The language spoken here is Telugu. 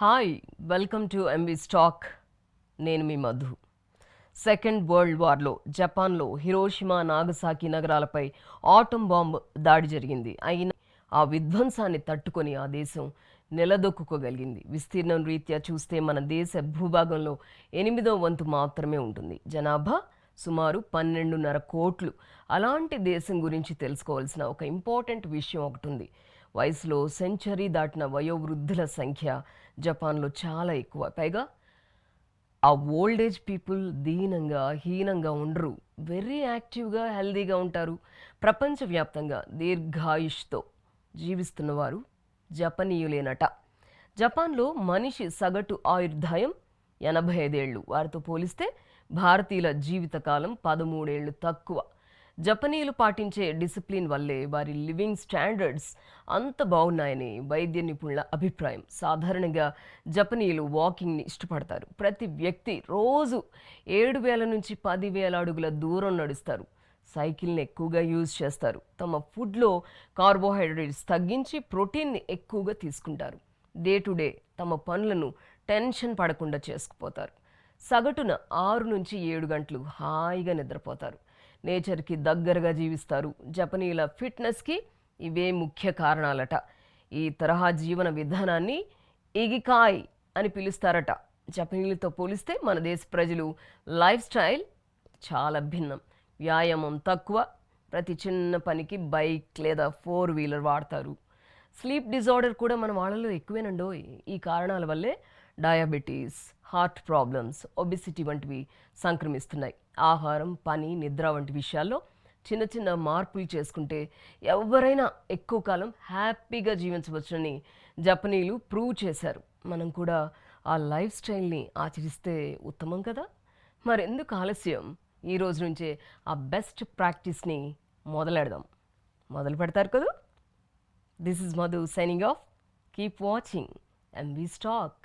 Hi welcome to MV stock. నేను మీ మధు. సెకండ్ వరల్డ్ వార్లో జపాన్లో హిరోషిమా నాగసాకి నగరాలపై ఆటం బాంబ్ దాడి జరిగింది. అయినా ఆ విధ్వంసాన్ని తట్టుకొని ఆ దేశం నిలదొక్కుకోగలిగింది. విస్తీర్ణం రీత్యా చూస్తే మన దేశ భూభాగంలో 8వ వంతు మాత్రమే ఉంటుంది. జనాభా సుమారు 12.5 కోట్లు. అలాంటి దేశం గురించి తెలుసుకోవాల్సిన ఒక ఇంపార్టెంట్ విషయం ఒకటి ఉంది. వయసులో సెంచరీ దాటిన వయోవృద్ధుల సంఖ్య జపాన్లో చాలా ఎక్కువ. పైగా ఆ ఓల్డ్ ఏజ్ పీపుల్ దీనంగా హీనంగా ఉండరు. వెరీ యాక్టివ్గా హెల్దీగా ఉంటారు. ప్రపంచవ్యాప్తంగా దీర్ఘాయుష్తో జీవిస్తున్నవారు జపనీయులేనట. జపాన్లో మనిషి సగటు ఆయుర్దాయం 85 ఏళ్ళు. వారితో పోలిస్తే భారతీయుల జీవితకాలం 13 ఏళ్ళు తక్కువ. జపనీయులు పాటించే డిసిప్లిన్ వల్లే వారి లివింగ్ స్టాండర్డ్స్ అంత బాగున్నాయని వైద్య నిపుణుల అభిప్రాయం. సాధారణంగా జపనీయులు వాకింగ్ని ఇష్టపడతారు. ప్రతి వ్యక్తి రోజు 7,000 నుంచి 10,000 అడుగుల దూరం నడుస్తారు. సైకిల్ని ఎక్కువగా యూజ్ చేస్తారు. తమ ఫుడ్లో కార్బోహైడ్రేట్స్ తగ్గించి ప్రోటీన్ని ఎక్కువగా తీసుకుంటారు. డే టు డే తమ పనులను టెన్షన్ పడకుండా చేసుకుపోతారు. సగటున 6 నుంచి 7 గంటలు హాయిగా నిద్రపోతారు. నేచర్కి దగ్గరగా జీవిస్తారు. జపనీయుల ఫిట్నెస్కి ఇవే ముఖ్య కారణాలట. ఈ తరహా జీవన విధానాన్ని ఇగికాయ్ అని పిలుస్తారట. జపనీయులతో పోలిస్తే మన దేశ ప్రజలు లైఫ్ స్టైల్ చాలా భిన్నం. వ్యాయామం తక్కువ. ప్రతి చిన్న పనికి బైక్ లేదా 4 వీలర్ వాడతారు. స్లీప్ డిజార్డర్ కూడా మన వాళ్ళలో ఎక్కువేనండోయ్. ఈ కారణాల వల్లే డయాబెటీస్, హార్ట్ ప్రాబ్లమ్స్, ఒబిసిటీ వంటివి సంక్రమిస్తున్నాయి. ఆహారం, పని, నిద్ర వంటి విషయాల్లో చిన్న చిన్న మార్పులు చేసుకుంటే ఎవరైనా ఎక్కువ కాలం హ్యాపీగా జీవించవచ్చని జపనీయులు ప్రూవ్ చేశారు. మనం కూడా ఆ లైఫ్ స్టైల్ని ఆచరిస్తే ఉత్తమం కదా. మరెందుకు ఆలస్యం? ఈ రోజు నుంచే ఆ బెస్ట్ ప్రాక్టీస్ని మొదలు పెడతారు కదా. This is Madhu signing off. Keep watching MV stock.